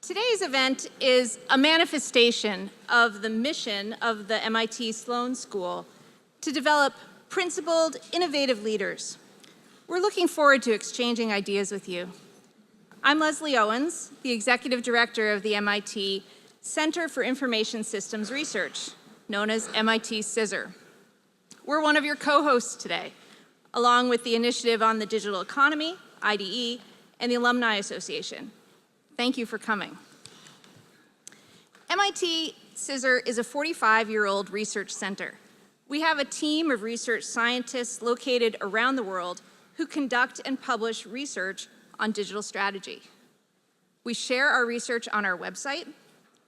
Today's event is a manifestation of the mission of the MIT Sloan School to develop principled, innovative leaders. We're looking forward to exchanging ideas with you. I'm Leslie Owens, the Executive Director of the MIT Center for Information Systems Research, known as MIT CISR. We're one of your co-hosts today, along with the Initiative on the Digital Economy, IDE, and the Alumni Association. Thank you for coming. MIT CISR is a 45-year-old research center. We have a team of research scientists located around the world who conduct and publish research on digital strategy. We share our research on our website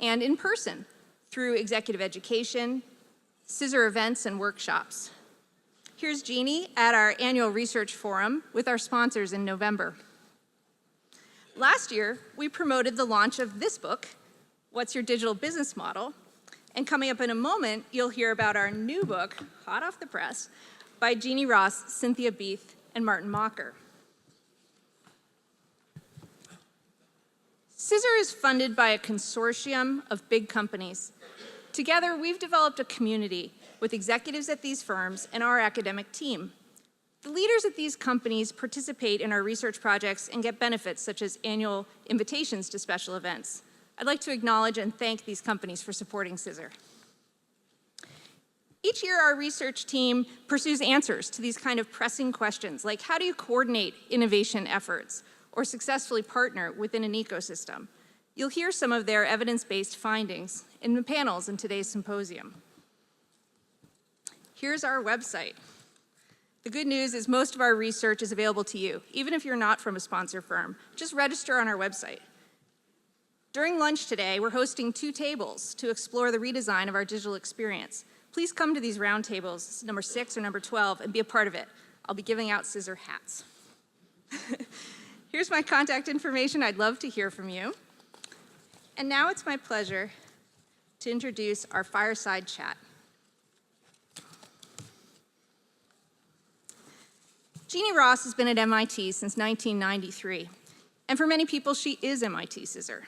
and in person through executive education, CISR events, and workshops. Here's Jeanne at our annual research forum with our sponsors in November. Last year, we promoted the launch of this book, What's Your Digital Business Model? And coming up in a moment, you'll hear about our new book, hot off the press, by Jeanne Ross, Cynthia Beath, and Martin Mocker. CISR is funded by a consortium of big companies. Together, we've developed a community with executives at these firms and our academic team. The leaders at these companies participate in our research projects and get benefits such as annual invitations to special events. I'd like to acknowledge and thank these companies for supporting CISR. Each year, our research team pursues answers to these kind of pressing questions, like how do you coordinate innovation efforts or successfully partner within an ecosystem? You'll hear some of their evidence-based findings in the panels in today's symposium. Here's our website. The good news is most of our research is available to you, even if you're not from a sponsor firm. Just register on our website. During lunch today, we're hosting 2 tables to explore the redesign of our digital experience. Please come to these round tables, number 6 or number 12, and be a part of it. I'll be giving out CISR hats. Here's my contact information. I'd love to hear from you. And now it's my pleasure to introduce our fireside chat. Jeanne Ross has been at MIT since 1993, and for many people, she is MIT CISR.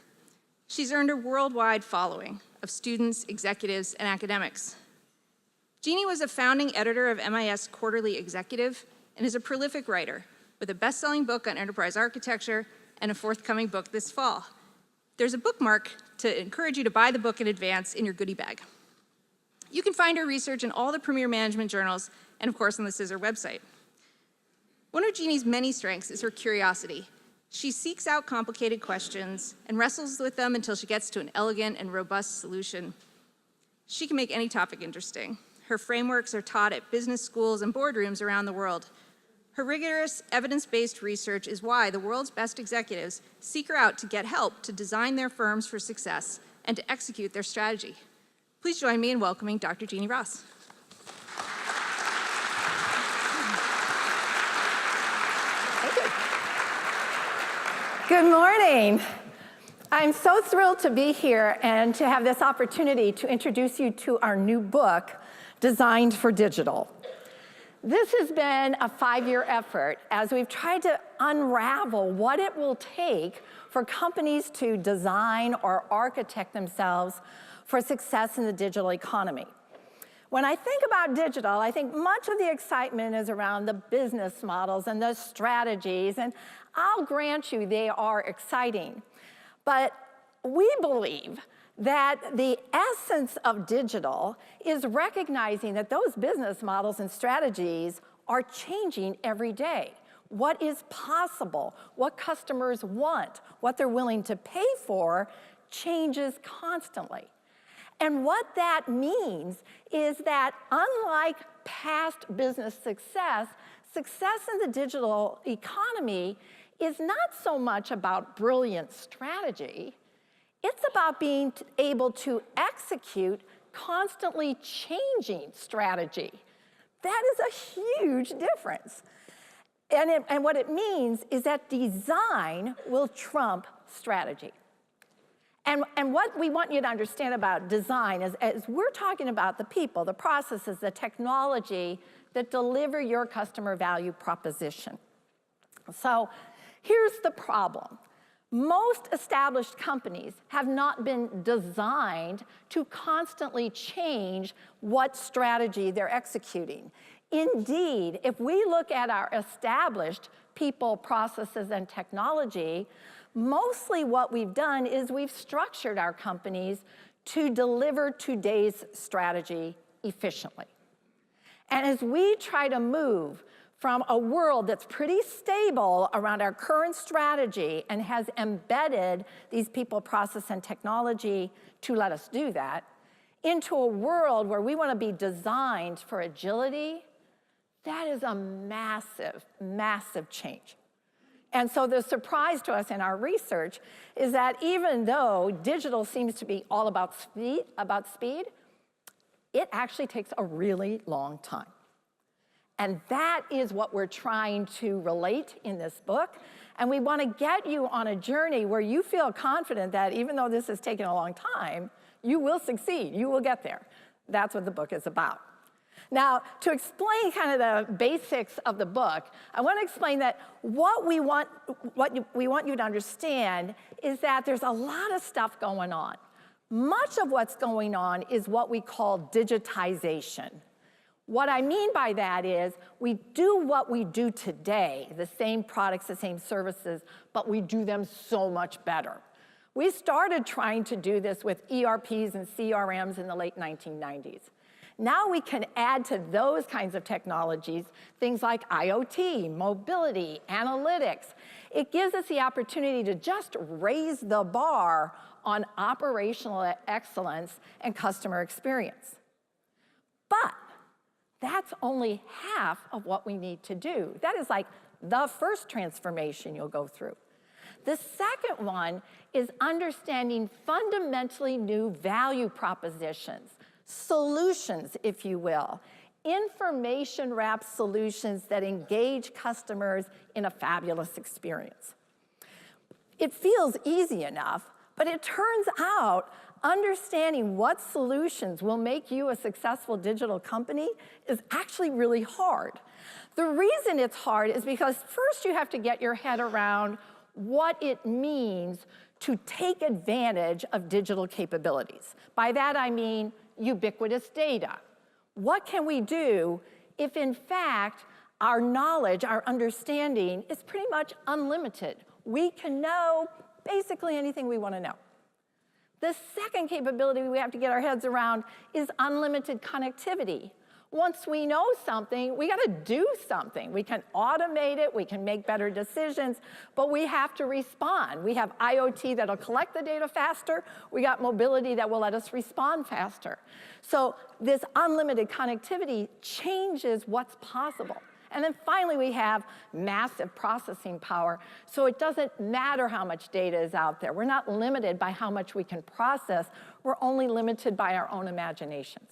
She's earned a worldwide following of students, executives, and academics. Jeanne was a founding editor of MIS Quarterly Executive and is a prolific writer with a best-selling book on enterprise architecture and a forthcoming book this fall. There's a bookmark to encourage you to buy the book in advance in your goodie bag. You can find her research in all the premier management journals and, of course, on the CISR website. One of Jeanne's many strengths is her curiosity. She seeks out complicated questions and wrestles with them until she gets to an elegant and robust solution. She can make any topic interesting. Her frameworks are taught at business schools and boardrooms around the world. Her rigorous, evidence-based research is why the world's best executives seek her out to get help to design their firms for success and to execute their strategy. Please join me in welcoming Dr. Jeanne Ross. Good morning. I'm so thrilled to be here and to have this opportunity to introduce you to our new book, Designed for Digital. This has been a 5-year effort as we've tried to unravel what it will take for companies to design or architect themselves for success in the digital economy. When I think about digital, I think much of the excitement is around the business models and the strategies, and I'll grant you they are exciting. But we believe that the essence of digital is recognizing that those business models and strategies are changing every day. What is possible, what customers want, what they're willing to pay for changes constantly. And what that means is that unlike past business success, success in the digital economy is not so much about brilliant strategy. It's about being able to execute constantly changing strategy. That is a huge difference. And what it means is that design will trump strategy. And what we want you to understand about design is we're talking about the people, the processes, the technology that deliver your customer value proposition. So here's the problem. Most established companies have not been designed to constantly change what strategy they're executing. Indeed, if we look at our established people, processes, and technology, mostly what we've done is we've structured our companies to deliver today's strategy efficiently. And as we try to move from a world that's pretty stable around our current strategy and has embedded these people, process, and technology to let us do that, into a world where we want to be designed for agility, that is a massive, massive change. And so the surprise to us in our research is that even though digital seems to be all about speed, it actually takes a really long time. And that is what we're trying to relate in this book. And we want to get you on a journey where you feel confident that even though this has taken a long time, you will succeed, you will get there. That's what the book is about. Now, to explain kind of the basics of the book, I want to explain that what we want you to understand is that there's a lot of stuff going on. Much of what's going on is what we call digitization. What I mean by that is we do what we do today, the same products, the same services, but we do them so much better. We started trying to do this with ERPs and CRMs in the late 1990s. Now we can add to those kinds of technologies things like IoT, mobility, analytics. It gives us the opportunity to just raise the bar on operational excellence and customer experience. But that's only half of what we need to do. That is like the first transformation you'll go through. The second one is understanding fundamentally new value propositions, solutions, if you will, information-wrapped solutions that engage customers in a fabulous experience. It feels easy enough, but it turns out understanding what solutions will make you a successful digital company is actually really hard. The reason it's hard is because first you have to get your head around what it means to take advantage of digital capabilities. By that I mean ubiquitous data. What can we do if in fact our knowledge, our understanding is pretty much unlimited? We can know basically anything we want to know. The second capability we have to get our heads around is unlimited connectivity. Once we know something, we got to do something. We can automate it, we can make better decisions, but we have to respond. We have IoT that'll collect the data faster. We got mobility that will let us respond faster. So this unlimited connectivity changes what's possible. And then finally, we have massive processing power. So it doesn't matter how much data is out there. We're not limited by how much we can process. We're only limited by our own imaginations.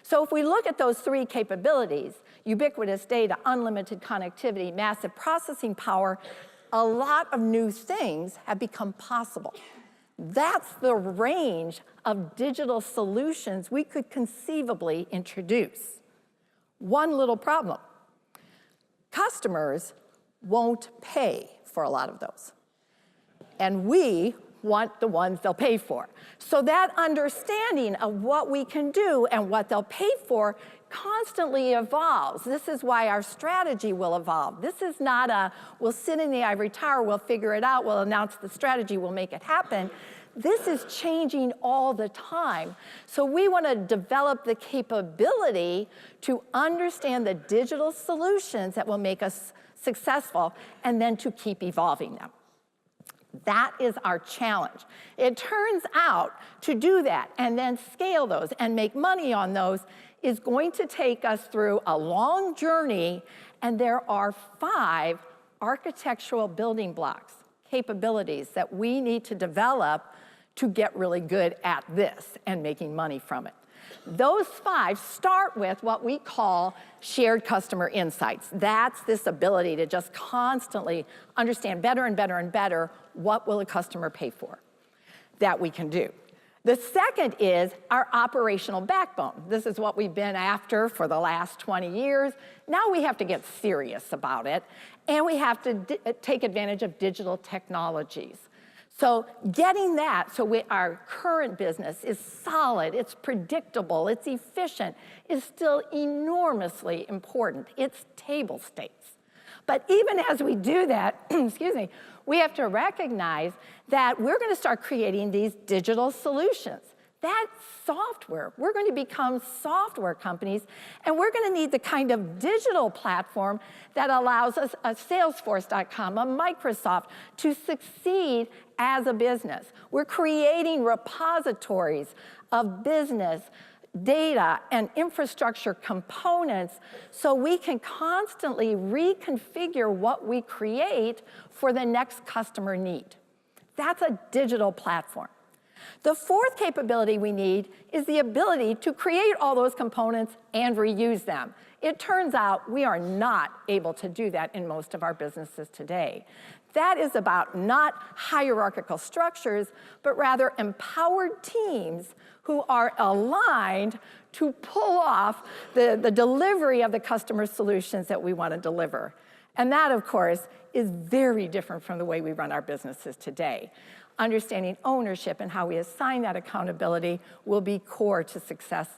So if we look at those three capabilities, ubiquitous data, unlimited connectivity, massive processing power, a lot of new things have become possible. That's the range of digital solutions we could conceivably introduce. One little problem. Customers won't pay for a lot of those. And we want the ones they'll pay for. So that understanding of what we can do and what they'll pay for constantly evolves. This is why our strategy will evolve. This is not a, we'll sit in the ivory tower, we'll figure it out, we'll announce the strategy, we'll make it happen. This is changing all the time. So we want to develop the capability to understand the digital solutions that will make us successful and then to keep evolving them. That is our challenge. It turns out to do that and then scale those and make money on those is going to take us through a long journey, and there are 5 architectural building blocks, capabilities that we need to develop to get really good at this and making money from it. Those 5 start with what we call shared customer insights. That's this ability to just constantly understand better and better and better what will a customer pay for that we can do. The second is our operational backbone. This is what we've been after for the last 20 years. Now we have to get serious about it, and we have to take advantage of digital technologies. So getting that so our current business is solid, it's predictable, it's efficient, is still enormously important. It's table stakes. But even as we do that, excuse me, we have to recognize that we're going to start creating these digital solutions. That's software. We're going to become software companies, and we're going to need the kind of digital platform that allows us, a Salesforce.com, a Microsoft, to succeed as a business. We're creating repositories of business data and infrastructure components so we can constantly reconfigure what we create for the next customer need. That's a digital platform. The fourth capability we need is the ability to create all those components and reuse them. It turns out we are not able to do that in most of our businesses today. That is about not hierarchical structures, but rather empowered teams who are aligned to pull off the delivery of the customer solutions that we want to deliver. And that, of course, is very different from the way we run our businesses today. Understanding ownership and how we assign that accountability will be core to success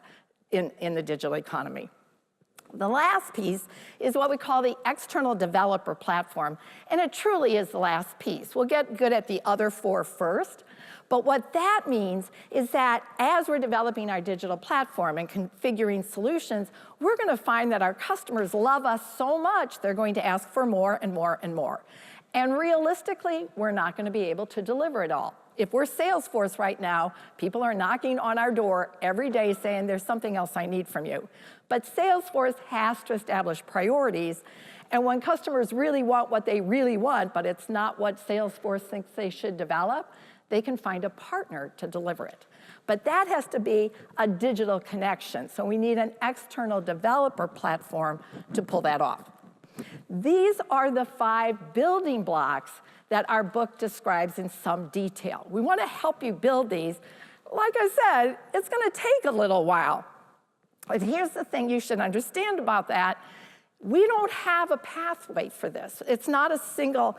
in the digital economy. The last piece is what we call the external developer platform, and it truly is the last piece. We'll get good at the other four first, but what that means is that as we're developing our digital platform and configuring solutions, we're going to find that our customers love us so much, they're going to ask for more and more and more. And realistically, we're not going to be able to deliver it all. If we're Salesforce right now, people are knocking on our door every day saying there's something else I need from you. But Salesforce has to establish priorities. And when customers really want what they really want, but it's not what Salesforce thinks they should develop, they can find a partner to deliver it. But that has to be a digital connection. So we need an external developer platform to pull that off. These are the 5 building blocks that our book describes in some detail. We want to help you build these. Like I said, it's going to take a little while. But here's the thing you should understand about that. We don't have a pathway for this. It's not a single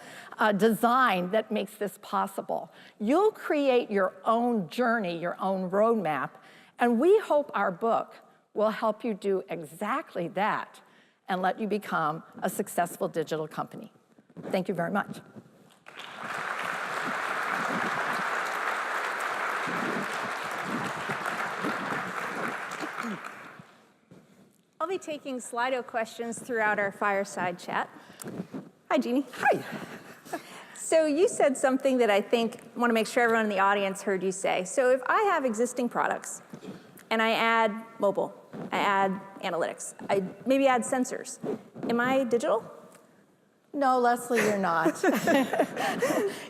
design that makes this possible. You'll create your own journey, your own roadmap, and we hope our book will help you do exactly that and let you become a successful digital company. Thank you very much. I'll be taking Slido questions throughout our fireside chat. Hi, Jeannie. Hi. So you said something that I want to make sure everyone in the audience heard you say. So if I have existing products and I add mobile, I add analytics, I maybe add sensors, am I digital? No, Leslie, you're not.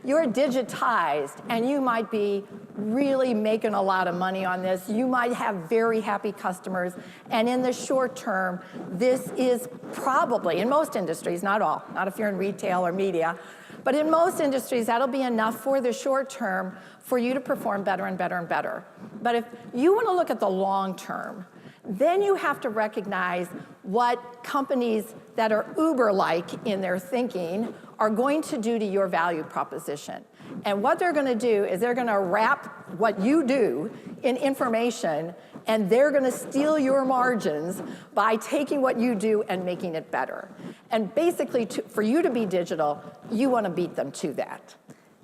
You're digitized, and you might be really making a lot of money on this. You might have very happy customers, and in the short term, this is probably, in most industries, not all, not if you're in retail or media, but in most industries, that'll be enough for the short term for you to perform better and better and better. But if you want to look at the long term, then you have to recognize what companies that are Uber-like in their thinking are going to do to your value proposition. And what they're going to do is they're going to wrap what you do in information, and they're going to steal your margins by taking what you do and making it better. And basically, for you to be digital, you want to beat them to that.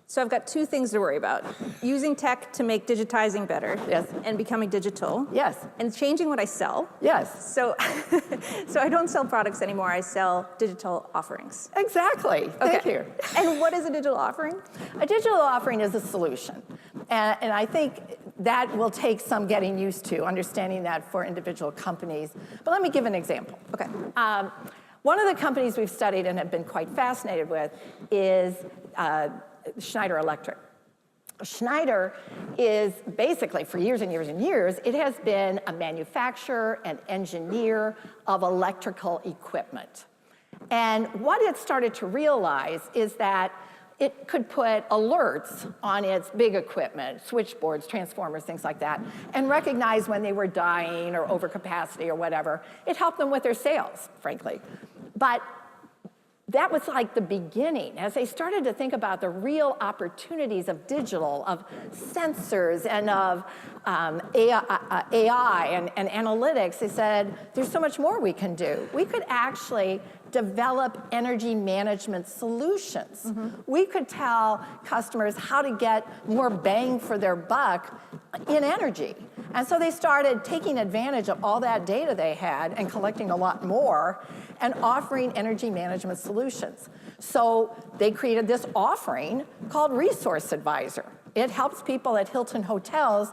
So I've got 2 things to worry about. Using tech to make digitizing better. Yes. And becoming digital. Yes. And changing what I sell. Yes. So, so I don't sell products anymore, I sell digital offerings. Exactly. Thank you. And what is a digital offering? A digital offering is a solution. And I think that will take some getting used to, understanding that for individual companies. But let me give an example. Okay. One of the companies we've studied and have been quite fascinated with is Schneider Electric. Schneider is basically, for years and years and years, it has been a manufacturer and engineer of electrical equipment. And what it started to realize is that it could put alerts on its big equipment, switchboards, transformers, things like that, and recognize when they were dying or overcapacity or whatever. It helped them with their sales, frankly. But that was like the beginning. As they started to think about the real opportunities of digital, of sensors, and of AI and analytics, they said, there's so much more we can do. We could actually develop energy management solutions. We could tell customers how to get more bang for their buck in energy. And so they started taking advantage of all that data they had and collecting a lot more and offering energy management solutions. So they created this offering called Resource Advisor. It helps people at Hilton hotels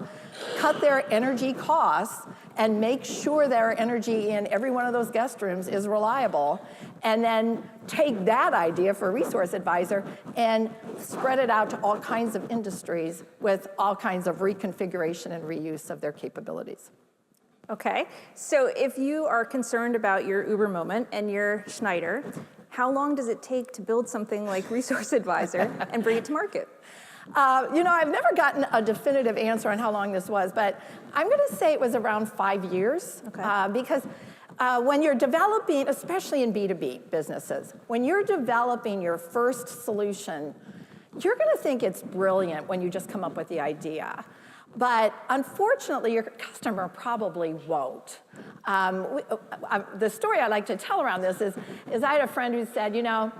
cut their energy costs and make sure their energy in every one of those guest rooms is reliable, and then take that idea for Resource Advisor and spread it out to all kinds of industries with all kinds of reconfiguration and reuse of their capabilities. Okay, so if you are concerned about your Uber moment and you're Schneider, how long does it take to build something like Resource Advisor and bring it to market? You know, I've never gotten a definitive answer on how long this was, but I'm going to say it was around 5 years. Okay. Because when you're developing, especially in B2B businesses, when you're developing your first solution, you're going to think it's brilliant when you just come up with the idea. But unfortunately, your customer probably won't. The story I like to tell around this is I had a friend who said, you know,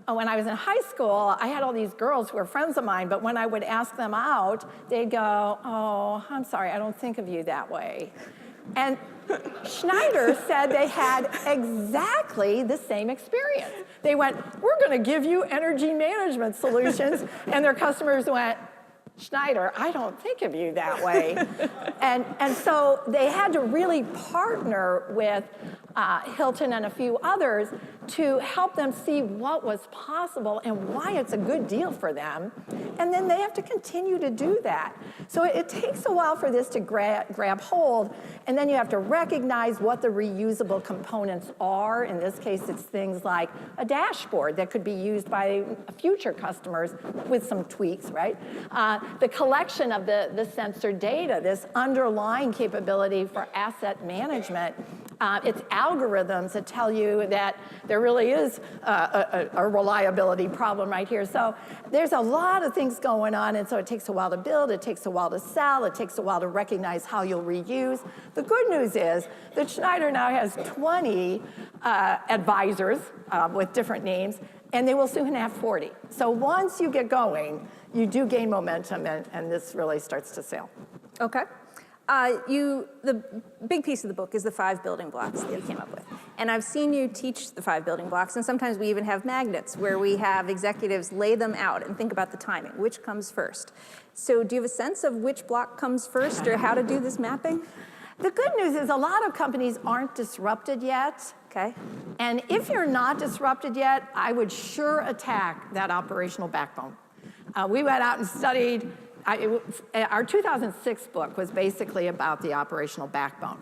when I was in high school, I had all these girls who were friends of mine, but when I would ask them out, they'd go, oh, I'm sorry, I don't think of you that way. And Schneider said they had exactly the same experience. They went, we're going to give you energy management solutions, and their customers went, Schneider, I don't think of you that way. and so they had to really partner with Hilton and a few others to help them see what was possible and why it's a good deal for them. And then they have to continue to do that. So it takes a while for this to grab hold, and then you have to recognize what the reusable components are. In this case, it's things like a dashboard that could be used by future customers with some tweaks, right? The collection of the sensor data, this underlying capability for asset management. It's algorithms that tell you that there really is a reliability problem right here. So there's a lot of things going on, and so it takes a while to build, it takes a while to sell, it takes a while to recognize how you'll reuse. The good news is that Schneider now has 20 advisors with different names, and they will soon have 40. So once you get going, you do gain momentum, and this really starts to sail. Okay. The big piece of the book is the 5 building blocks that you came up with. And I've seen you teach the 5 building blocks, and sometimes we even have magnets where we have executives lay them out and think about the timing, which comes first. So do you have a sense of which block comes first or how to do this mapping? The good news is a lot of companies aren't disrupted yet. Okay. And if you're not disrupted yet, I would sure attack that operational backbone. We went out and studied. Our 2006 book was basically about the operational backbone.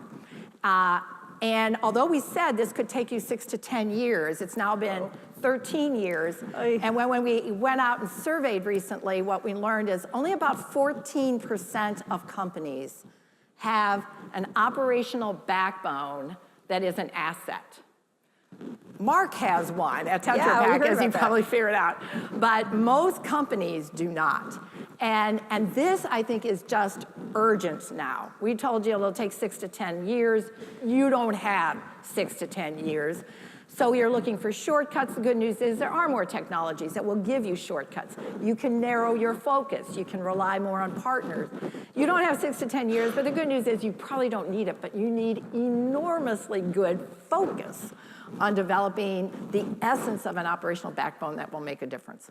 And although we said this could take you 6 to 10 years, it's now been 13 years. And when we went out and surveyed recently, what we learned is only about 14% of companies have an operational backbone that is an asset. Mark has one at Tetra Pak, as you probably figured out. But most companies do not. And this, I think, is just urgent now. We told you it'll take 6 to 10 years. You don't have 6 to 10 years. So you're looking for shortcuts. The good news is there are more technologies that will give you shortcuts. You can narrow your focus. You can rely more on partners. You don't have 6 to 10 years, but the good news is you probably don't need it, but you need enormously good focus on developing the essence of an operational backbone that will make a difference.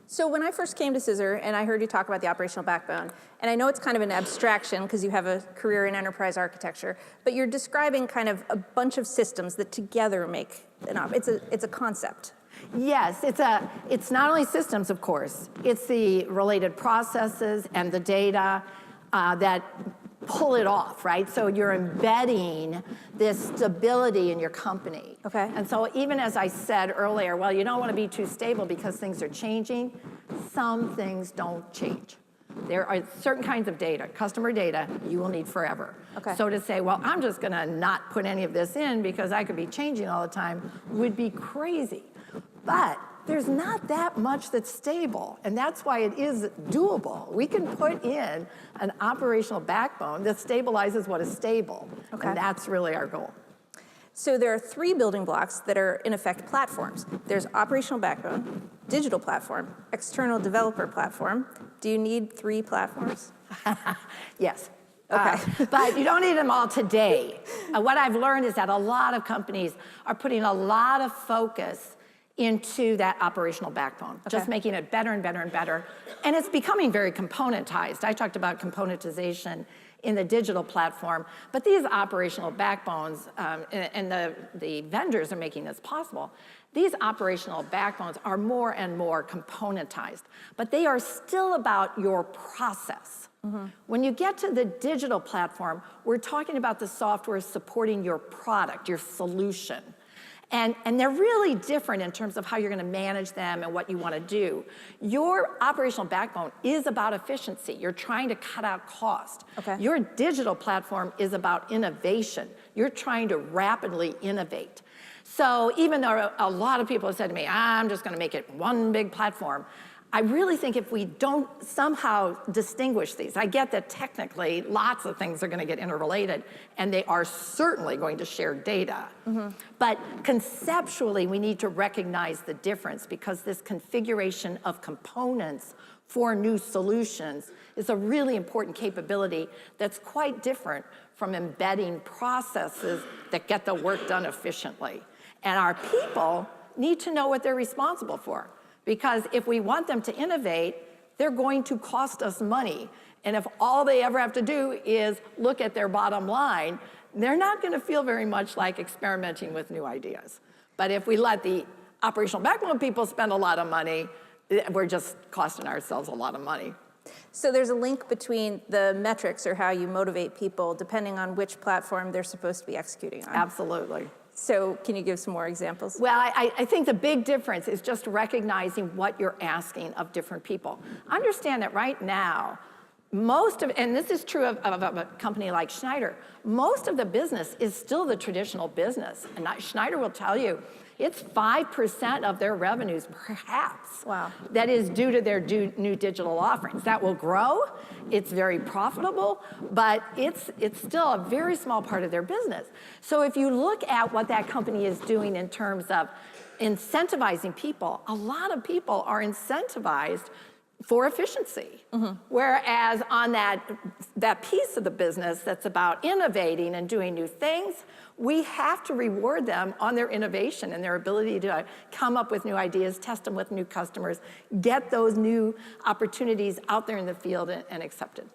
So when I first came to Scissor and I heard you talk about the operational backbone, and I know it's kind of an abstraction because you have a career in enterprise architecture, but you're describing kind of a bunch of systems that together make it's a concept. Yes, it's not only systems, of course. It's the related processes and the data that pull it off, right? So you're embedding this stability in your company. Okay. And so even as I said earlier, well, you don't want to be too stable because things are changing. Some things don't change. There are certain kinds of data, customer data, you will need forever. Okay. So to say, well, I'm just going to not put any of this in because I could be changing all the time would be crazy. But there's not that much that's stable, and that's why it is doable. We can put in an operational backbone that stabilizes what is stable, and that's really our goal. So there are 3 building blocks that are, in effect, platforms. There's operational backbone, digital platform, external developer platform. Do you need 3 platforms? Yes. Okay. But you don't need them all today. What I've learned is that a lot of companies are putting a lot of focus into that operational backbone, just making it better and better and better. And it's becoming very componentized. I talked about componentization in the digital platform, but these operational backbones, and the vendors are making this possible, these operational backbones are more and more componentized, but they are still about your process. When you get to the digital platform, we're talking about the software supporting your product, your solution. And they're really different in terms of how you're going to manage them and what you want to do. Your operational backbone is about efficiency. You're trying to cut out cost. Your digital platform is about innovation. You're trying to rapidly innovate. So even though a lot of people have said to me, I'm just going to make it one big platform, I really think if we don't somehow distinguish these, I get that technically lots of things are going to get interrelated, and they are certainly going to share data. But conceptually, we need to recognize the difference, because this configuration of components for new solutions is a really important capability that's quite different from embedding processes that get the work done efficiently. And our people need to know what they're responsible for. Because if we want them to innovate, they're going to cost us money. And if all they ever have to do is look at their bottom line, they're not going to feel very much like experimenting with new ideas. But if we let the operational backbone people spend a lot of money, we're just costing ourselves a lot of money. So there's a link between the metrics, or how you motivate people, depending on which platform they're supposed to be executing on. Absolutely. So can you give some more examples? Well, I think the big difference is just recognizing what you're asking of different people. Understand that right now, most of, and this is true of a company like Schneider, most of the business is still the traditional business. And Schneider will tell you, it's 5% of their revenues, perhaps. Wow. That is due to their new digital offerings. That will grow. It's very profitable, but it's still a very small part of their business. So if you look at what that company is doing in terms of incentivizing people, a lot of people are incentivized for efficiency. Whereas on that piece of the business that's about innovating and doing new things, we have to reward them on their innovation and their ability to come up with new ideas, test them with new customers, get those new opportunities out there in the field and accepted.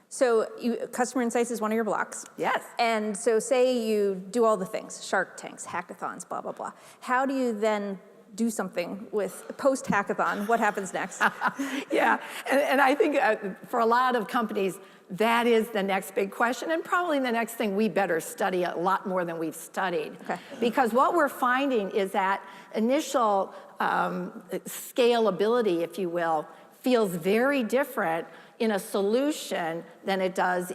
So customer insights is one of your blocks. Yes. And so say you do all the things, Shark Tanks, hackathons, blah, blah, blah. How do you then do something with post-hackathon? What happens next? Yeah, and I think for a lot of companies, that is the next big question, and probably the next thing we better study a lot more than we've studied. Because what we're finding is that initial scalability, if you will, feels very different in a solution than it does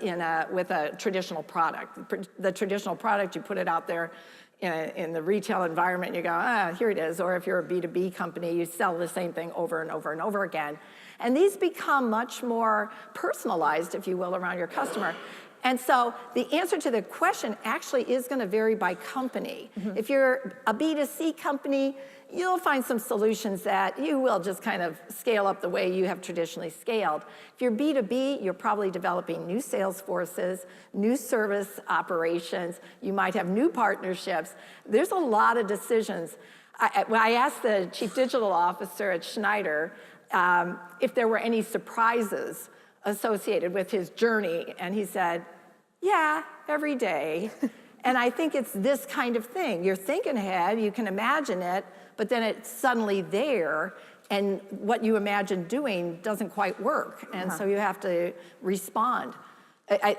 with a traditional product. The traditional product, you put it out there in the retail environment, you go, here it is. Or if you're a B2B company, you sell the same thing over and over and over again. And these become much more personalized, if you will, around your customer. And so the answer to the question actually is going to vary by company. If you're a B2C company, you'll find some solutions that you will just kind of scale up the way you have traditionally scaled. If you're B2B, you're probably developing new sales forces, new service operations. You might have new partnerships. There's a lot of decisions. I asked the chief digital officer at Schneider if there were any surprises associated with his journey, and he said, yeah, every day. And I think it's this kind of thing. You're thinking ahead, you can imagine it, but then it's suddenly there, and what you imagine doing doesn't quite work, and so you have to respond.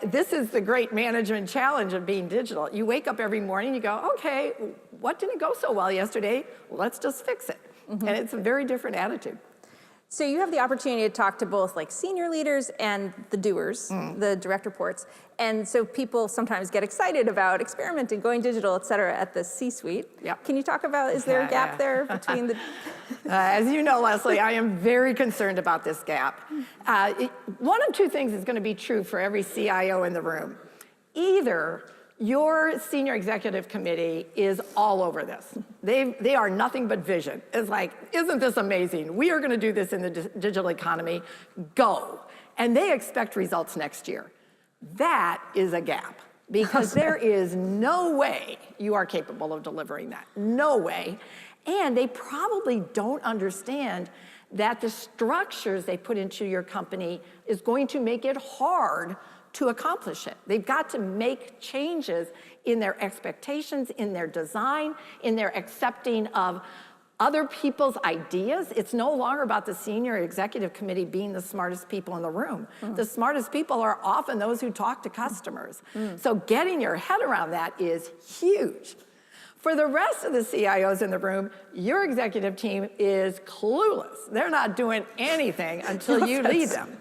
This is the great management challenge of being digital. You wake up every morning, you go, okay, what didn't go so well yesterday? Let's just fix it. And it's a very different attitude. So you have the opportunity to talk to both like senior leaders and the doers, the direct reports. And so people sometimes get excited about experimenting, going digital, et cetera, at the C-suite. Yep. Can you talk about, is there a gap there between the... As you know, Leslie, I am very concerned about this gap. One of two things is going to be true for every CIO in the room. Either your senior executive committee is all over this. They are nothing but vision. It's like, isn't this amazing? We are going to do this in the digital economy. Go. And they expect results next year. That is a gap because there is no way you are capable of delivering that. No way. And they probably don't understand that the structures they put into your company is going to make it hard to accomplish it. They've got to make changes in their expectations, in their design, in their accepting of other people's ideas. It's no longer about the senior executive committee being the smartest people in the room. The smartest people are often those who talk to customers. So getting your head around that is huge. For the rest of the CIOs in the room, your executive team is clueless. They're not doing anything until you lead them.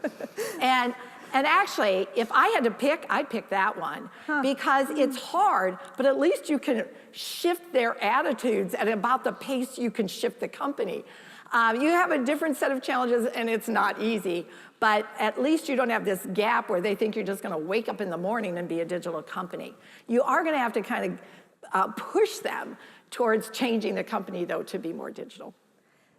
And actually, if I had to pick, I'd pick that one because it's hard, but at least you can shift their attitudes at about the pace you can shift the company. You have a different set of challenges and it's not easy, but at least you don't have this gap where they think you're just gonna wake up in the morning and be a digital company. You are gonna have to kind of push them towards changing the company though to be more digital.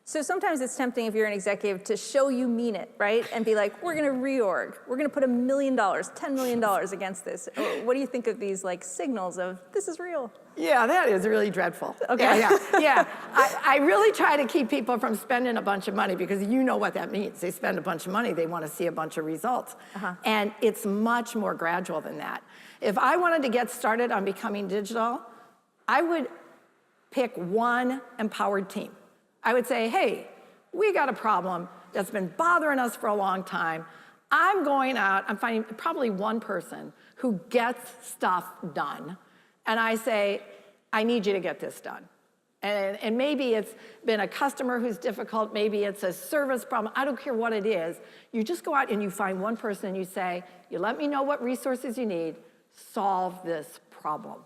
So sometimes it's tempting if you're an executive to show you mean it, right? And be like, we're gonna reorg. We're gonna put $1 million, $10 million against this. What do you think of these like signals of this is real? Yeah, that is really dreadful. Okay. Yeah. I really try to keep people from spending a bunch of money because you know what that means. They spend a bunch of money, they want to see a bunch of results. And it's much more gradual than that. If I wanted to get started on becoming digital, I would pick one empowered team. I would say, hey, we got a problem that's been bothering us for a long time. I'm going out, I'm finding probably one person who gets stuff done. And I say, I need you to get this done. And maybe it's been a customer who's difficult, maybe it's a service problem, I don't care what it is. You just go out and you find one person and you say, you let me know what resources you need, solve this problem.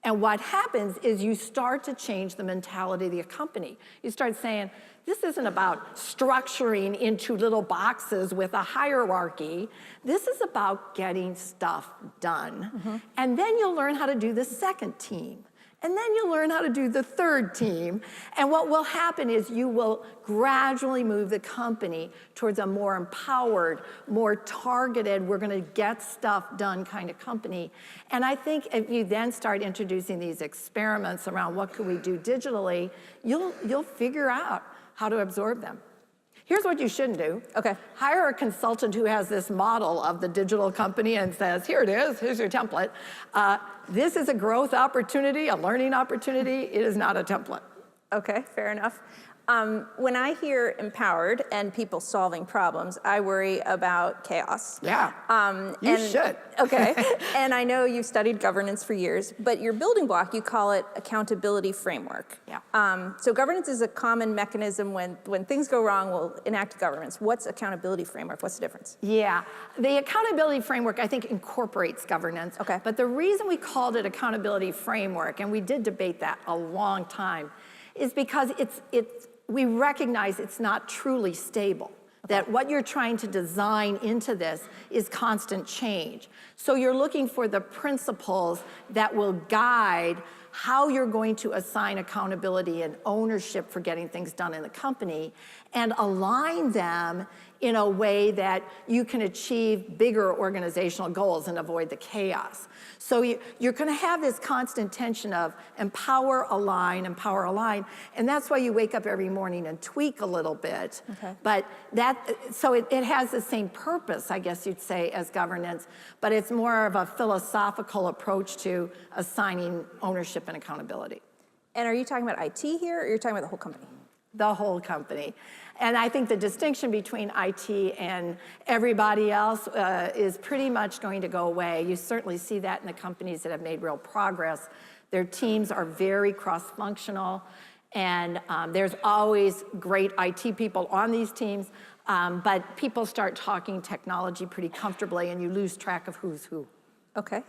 And what happens is you start to change the mentality of the company. You start saying, this isn't about structuring into little boxes with a hierarchy. This is about getting stuff done. And then you'll learn how to do the second team. And then you'll learn how to do the third team. And what will happen is you will gradually move the company towards a more empowered, more targeted, we're gonna get stuff done kind of company. And I think if you then start introducing these experiments around what could we do digitally, you'll figure out how to absorb them. Here's what you shouldn't do. Okay. Hire a consultant who has this model of the digital company and says, here it is, here's your template. This is a growth opportunity, a learning opportunity. It is not a template. Okay, fair enough. When I hear empowered and people solving problems, I worry about chaos. Yeah, you should. Okay, and I know you've studied governance for years, but your building block, you call it accountability framework. Yeah. So governance is a common mechanism when things go wrong, we'll enact governance. What's accountability framework? What's the difference? Yeah, the accountability framework, I think, incorporates governance. Okay. But the reason we called it accountability framework, and we did debate that a long time, is because we recognize it's not truly stable. That what you're trying to design into this is constant change. So you're looking for the principles that will guide how you're going to assign accountability and ownership for getting things done in the company and align them in a way that you can achieve bigger organizational goals and avoid the chaos. So you're gonna have this constant tension of empower, align, and that's why you wake up every morning and tweak a little bit. Okay. But so it has the same purpose, I guess you'd say, as governance, but it's more of a philosophical approach to assigning ownership and accountability. And are you talking about IT here, or you're talking about the whole company? The whole company. And I think the distinction between IT and everybody else is pretty much going to go away. You certainly see that in the companies that have made real progress. Their teams are very cross-functional. And there's always great IT people on these teams, but people start talking technology pretty comfortably and you lose track of who's who. Okay.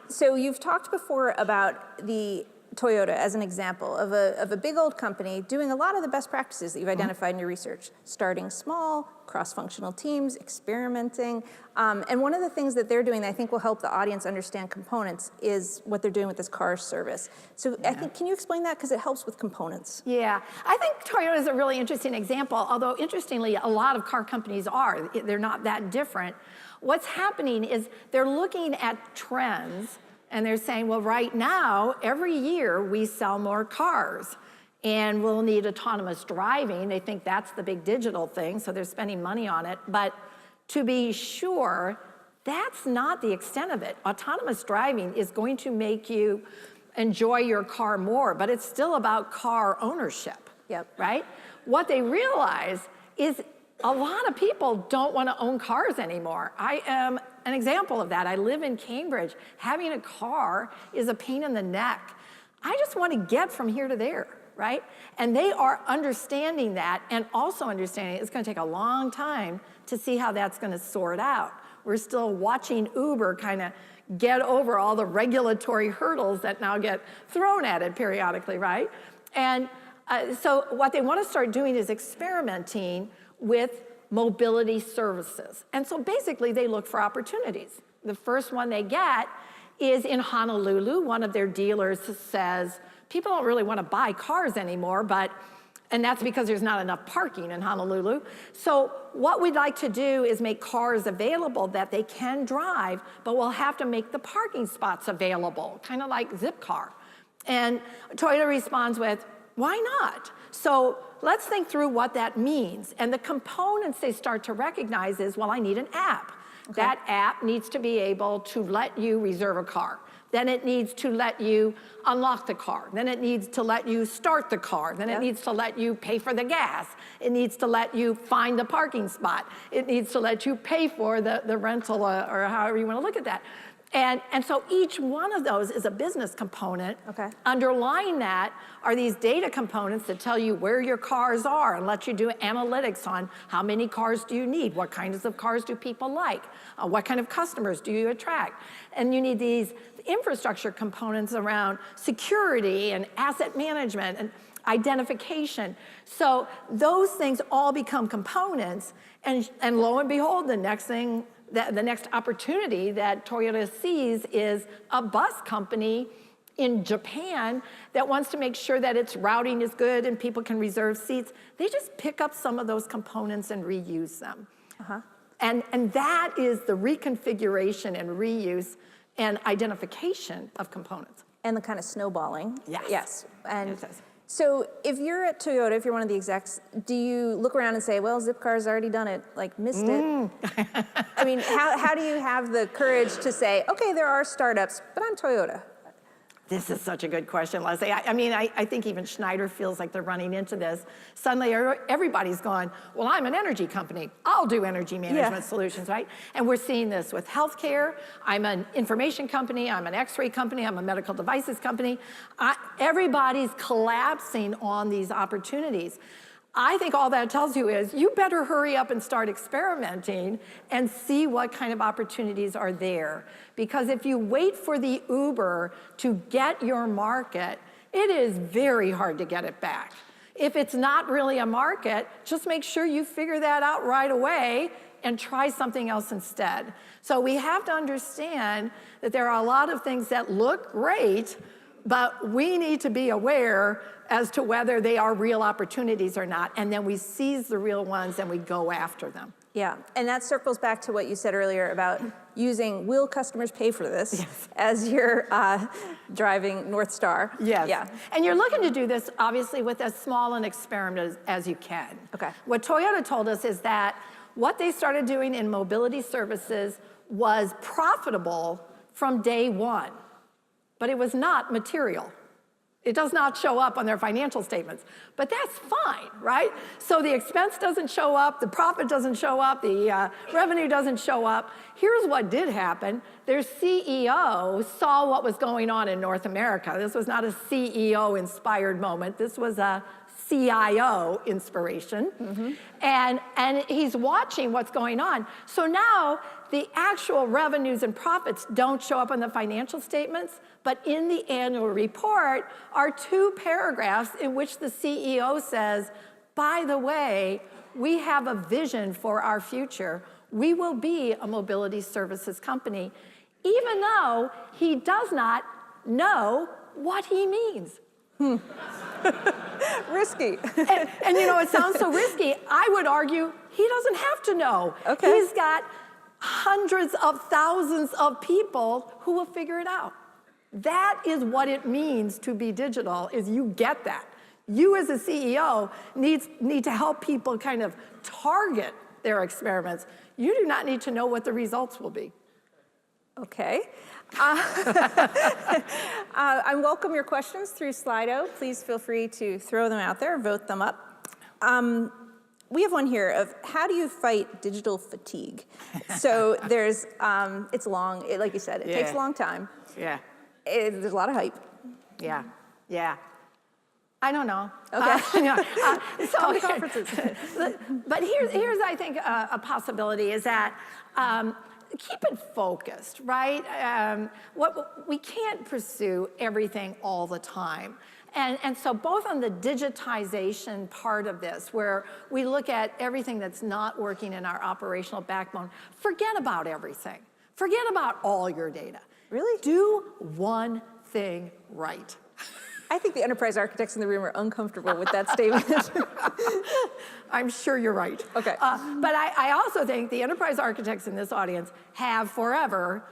So you've talked before about the Toyota as an example of a big old company doing a lot of the best practices that you've identified in your research, starting small, cross-functional teams, experimenting. And one of the things that they're doing that I think will help the audience understand components is what they're doing with this car service. So I think, can you explain that? Because it helps with components. Yeah, I think Toyota is a really interesting example, although interestingly, a lot of car companies are. They're not that different. What's happening is they're looking at trends and they're saying, well, right now, every year we sell more cars and we'll need autonomous driving. They think that's the big digital thing, so they're spending money on it. But to be sure, that's not the extent of it. Autonomous driving is going to make you enjoy your car more, but it's still about car ownership, right? What they realize is a lot of people don't want to own cars anymore. I am an example of that. I live in Cambridge. Having a car is a pain in the neck. I just want to get from here to there, right? And they are understanding that and also understanding it's going to take a long time to see how that's going to sort out. We're still watching Uber kind of get over all the regulatory hurdles that now get thrown at it periodically, right? And so what they want to start doing is experimenting with mobility services. And so basically they look for opportunities. The first one they get is in Honolulu. One of their dealers says, people don't really want to buy cars anymore, and that's because there's not enough parking in Honolulu. So what we'd like to do is make cars available that they can drive, but we'll have to make the parking spots available, kind of like Zipcar. And Toyota responds with, why not? So let's think through what that means. And the components they start to recognize is, well, I need an app. Okay. That app needs to be able to let you reserve a car. Then it needs to let you unlock the car. Then it needs to let you start the car. Then it needs to let you pay for the gas. It needs to let you find the parking spot. It needs to let you pay for the rental or however you want to look at that. And so each one of those is a business component. Okay. Underlying that are these data components that tell you where your cars are and let you do analytics on how many cars do you need, what kinds of cars do people like, what kind of customers do you attract. And you need these infrastructure components around security and asset management and identification. So those things all become components, and lo and behold, the next opportunity that Toyota sees is a bus company in Japan that wants to make sure that its routing is good and people can reserve seats. They just pick up some of those components and reuse them. And that is the reconfiguration and reuse and identification of components. And the kind of snowballing. Yes. And so if you're at Toyota, if you're one of the execs, do you look around and say, well, Zipcar's already done it, like missed it? I mean, how do you have the courage to say, okay, there are startups, but I'm Toyota? This is such a good question, Leslie. I think even Schneider feels like they're running into this. Suddenly, everybody's going, well, I'm an energy company. I'll do energy management solutions, right? And we're seeing this with healthcare. I'm an information company. I'm an X-ray company. I'm a medical devices company. Everybody's collapsing on these opportunities. I think all that tells you is you better hurry up and start experimenting and see what kind of opportunities are there. Because if you wait for the Uber to get your market, it is very hard to get it back. If it's not really a market, just make sure you figure that out right away and try something else instead. So we have to understand that there are a lot of things that look great, but we need to be aware as to whether they are real opportunities or not, and then we seize the real ones and we go after them. Yeah, and that circles back to what you said earlier about using will customers pay for this as you're driving North Star. Yes. Yeah. And you're looking to do this, obviously, with as small an experiment as you can. Okay. What Toyota told us is that what they started doing in mobility services was profitable from day one, but it was not material. It does not show up on their financial statements, but that's fine, right? So the expense doesn't show up, the profit doesn't show up, the revenue doesn't show up. Here's what did happen. Their CEO saw what was going on in North America. This was not a CEO-inspired moment. This was a CIO inspiration. And he's watching what's going on. So now the actual revenues and profits don't show up on the financial statements, but in the annual report are 2 paragraphs in which the CEO says, by the way, we have a vision for our future. We will be a mobility services company, even though he does not know what he means. Risky. And you know, it sounds so risky. I would argue he doesn't have to know. Okay. He's got hundreds of thousands of people who will figure it out. That is what it means to be digital, is you get that. You as a CEO need to help people kind of target their experiments. You do not need to know what the results will be. Okay. I welcome your questions through Slido. Please feel free to throw them out there, vote them up. We have one here of how do you fight digital fatigue? So there's, it's long, like you said, it takes a long time. Yeah. There's a lot of hype. Yeah. Yeah. I don't know. Okay. So conferences. But here's I think a possibility is that keep it focused, right? We can't pursue everything all the time. And so both on the digitization part of this, where we look at everything that's not working in our operational backbone, forget about everything. Forget about all your data. Really? Do one thing right. I think the enterprise architects in the room are uncomfortable with that statement. I'm sure you're right. Okay. But I also think the enterprise architects in this audience have forever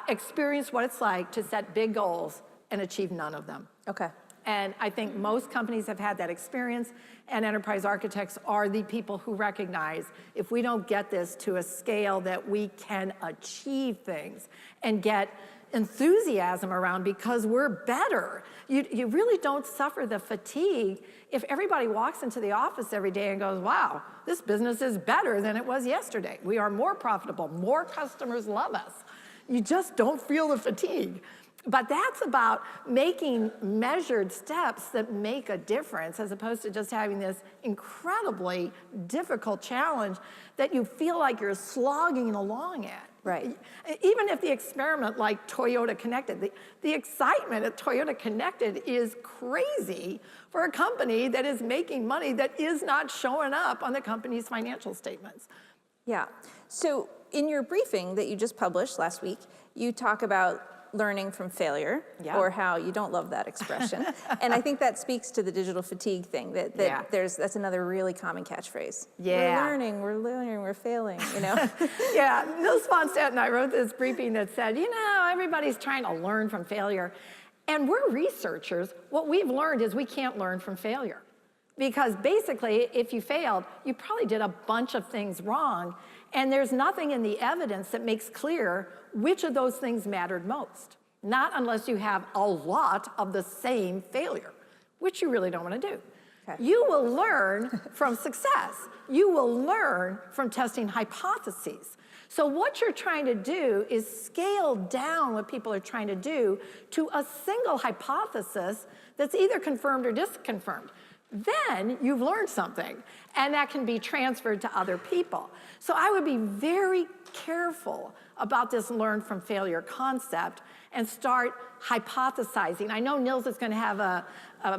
experienced what it's like to set big goals and achieve none of them. Okay. And I think most companies have had that experience, and enterprise architects are the people who recognize if we don't get this to a scale that we can achieve things and get enthusiasm around because we're better. You really don't suffer the fatigue if everybody walks into the office every day and goes, wow, this business is better than it was yesterday. We are more profitable, more customers love us. You just don't feel the fatigue. But that's about making measured steps that make a difference as opposed to just having this incredibly difficult challenge that you feel like you're slogging along at. Right. Even if the experiment like Toyota Connected, the excitement at Toyota Connected is crazy for a company that is making money that is not showing up on the company's financial statements. Yeah. So in your briefing that you just published last week, you talk about learning from failure, or how you don't love that expression. And I think that speaks to the digital fatigue thing, that's another really common catchphrase. Yeah. We're learning, we're failing, you know? Yeah, Nils von Stetten and I wrote this briefing that said, you know, everybody's trying to learn from failure. And we're researchers. What we've learned is we can't learn from failure. Because basically, if you failed, you probably did a bunch of things wrong. And there's nothing in the evidence that makes clear which of those things mattered most. Not unless you have a lot of the same failure, which you really don't want to do. Okay. You will learn from success. You will learn from testing hypotheses. So what you're trying to do is scale down what people are trying to do to a single hypothesis that's either confirmed or disconfirmed. Then you've learned something, and that can be transferred to other people. So I would be very careful about this learn from failure concept and start hypothesizing. I know Nils is going to have a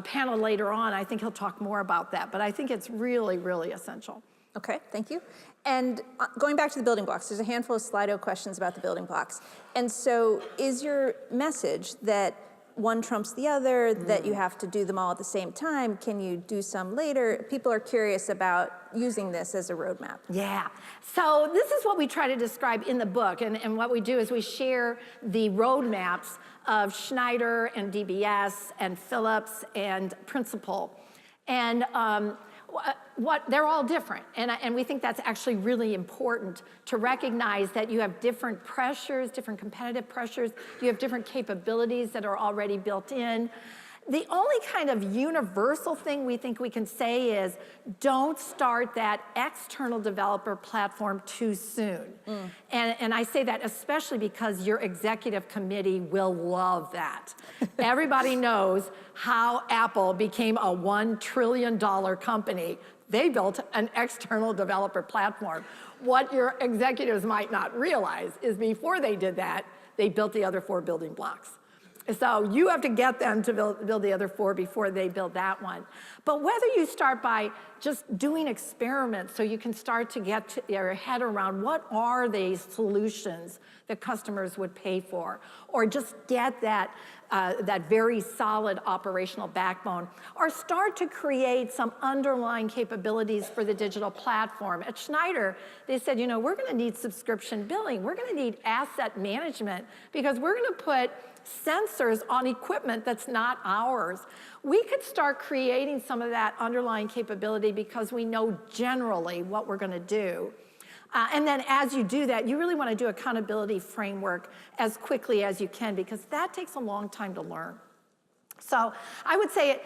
panel later on. I think he'll talk more about that, but I think it's really, really essential. Okay, thank you. And going back to the building blocks, there's a handful of Slido questions about the building blocks. And so is your message that one trumps the other, that you have to do them all at the same time? Can you do some later? People are curious about using this as a roadmap. Yeah, so this is what we try to describe in the book, and what we do is we share the roadmaps of Schneider and DBS and Philips and Principal. And they're all different, and we think that's actually really important to recognize that you have different pressures, different competitive pressures, you have different capabilities that are already built in. The only kind of universal thing we think we can say is don't start that external developer platform too soon. And I say that especially because your executive committee will love that. Everybody knows how Apple became a $1 trillion company. They built an external developer platform. What your executives might not realize is before they did that, they built the other 4 building blocks. So you have to get them to build the other 4 before they build that one. But whether you start by just doing experiments so you can start to get your head around what are these solutions that customers would pay for, or just get that very solid operational backbone, or start to create some underlying capabilities for the digital platform. At Schneider, they said, we're gonna need subscription billing, we're gonna need asset management, because we're gonna put sensors on equipment that's not ours. We could start creating some of that underlying capability because we know generally what we're gonna do. And then as you do that, you really want to do accountability framework as quickly as you can, because that takes a long time to learn. So I would say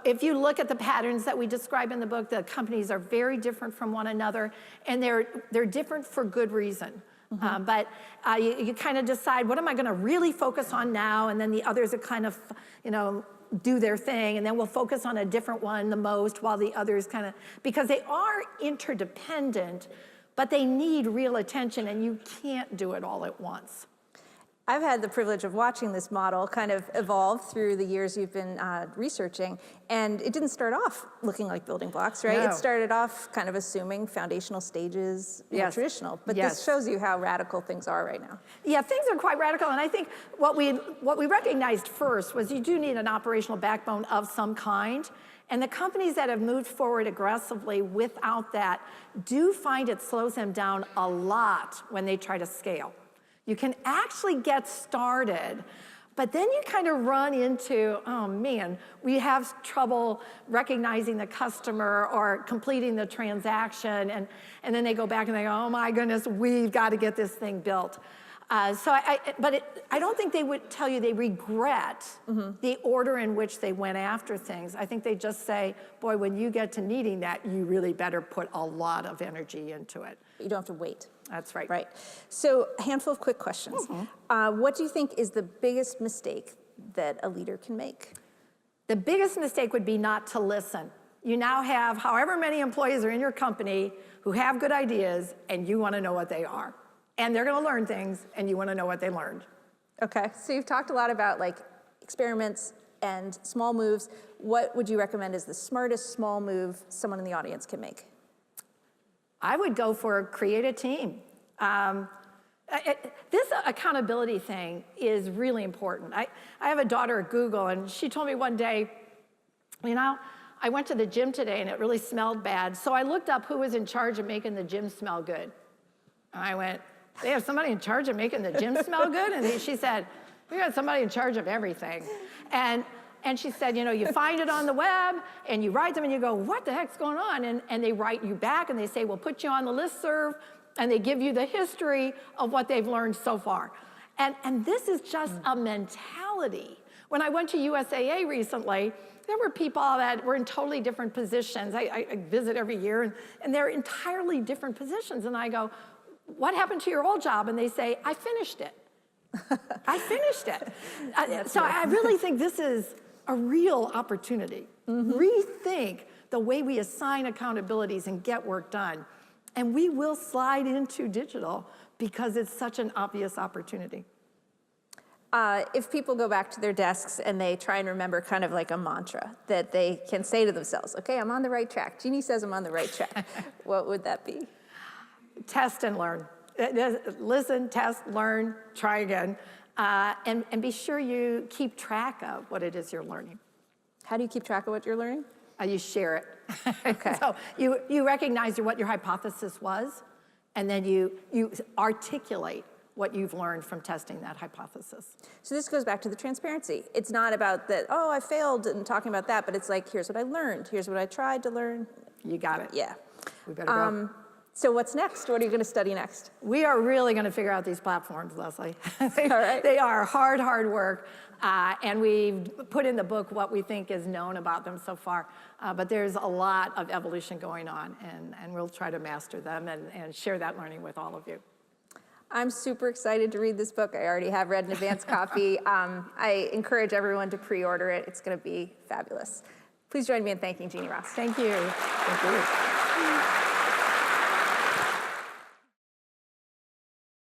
if you look at the patterns that we describe in the book, the companies are very different from one another, and they're different for good reason. But you kind of decide, what am I going to really focus on now? And then the others are kind of, do their thing, and then we'll focus on a different one the most, while the others kind of, because they are interdependent, but they need real attention, and you can't do it all at once. I've had the privilege of watching this model kind of evolve through the years you've been researching, and it didn't start off looking like building blocks, right? No. It started off kind of assuming foundational stages, Yes. traditional, but Yes. this shows you how radical things are right now. Yeah, things are quite radical, and I think what we recognized first was you do need an operational backbone of some kind, and the companies that have moved forward aggressively without that do find it slows them down a lot when they try to scale. You can actually get started, but then you kind of run into, oh man, we have trouble recognizing the customer or completing the transaction, and then they go back and they go, oh my goodness, we've got to get this thing built. I don't think they would tell you they regret the order in which they went after things. I think they just say, boy, when you get to needing that, you really better put a lot of energy into it. You don't have to wait. That's right. Right. So a handful of quick questions. What do you think is the biggest mistake that a leader can make? The biggest mistake would be not to listen. You now have however many employees are in your company who have good ideas, and you want to know what they are. And they're going to learn things, and you want to know what they learned. Okay, so you've talked a lot about experiments and small moves. What would you recommend is the smartest small move someone in the audience can make? I would go for create a team. This accountability thing is really important. I have a daughter at Google, and she told me one day, I went to the gym today and it really smelled bad, so I looked up who was in charge of making the gym smell good. And I went, they have somebody in charge of making the gym smell good? And she said, we got somebody in charge of everything. And she said, you find it on the web, and you write them, and you go, what the heck's going on? And they write you back, and they say, we'll put you on the listserv, and they give you the history of what they've learned so far. And this is just a mentality. When I went to USAA recently, there were people that were in totally different positions. I visit every year, and they're entirely different positions. And I go, what happened to your old job? And they say, I finished it. I finished it. So I really think this is a real opportunity. Rethink the way we assign accountabilities and get work done. And we will slide into digital because it's such an obvious opportunity. If people go back to their desks and they try and remember kind of like a mantra that they can say to themselves, okay, I'm on the right track. Jeanne says I'm on the right track. What would that be? Test and learn. Listen, test, learn, try again. And be sure you keep track of what it is you're learning. How do you keep track of what you're learning? You share it. Okay. So you recognize what your hypothesis was, and then you articulate what you've learned from testing that hypothesis. So this goes back to the transparency. It's not about that, oh, I failed and talking about that, but it's like, here's what I learned. Here's what I tried to learn. You got it. Yeah. We better go. So what's next? What are you going to study next? We are really going to figure out these platforms, Leslie. All right. They are hard, hard work. And we've put in the book what we think is known about them so far. But there's a lot of evolution going on, and we'll try to master them and share that learning with all of you. I'm super excited to read this book. I already have read an advance copy. I encourage everyone to pre-order it. It's going to be fabulous. Please join me in thanking Jeanne Ross. Thank you. Thank you.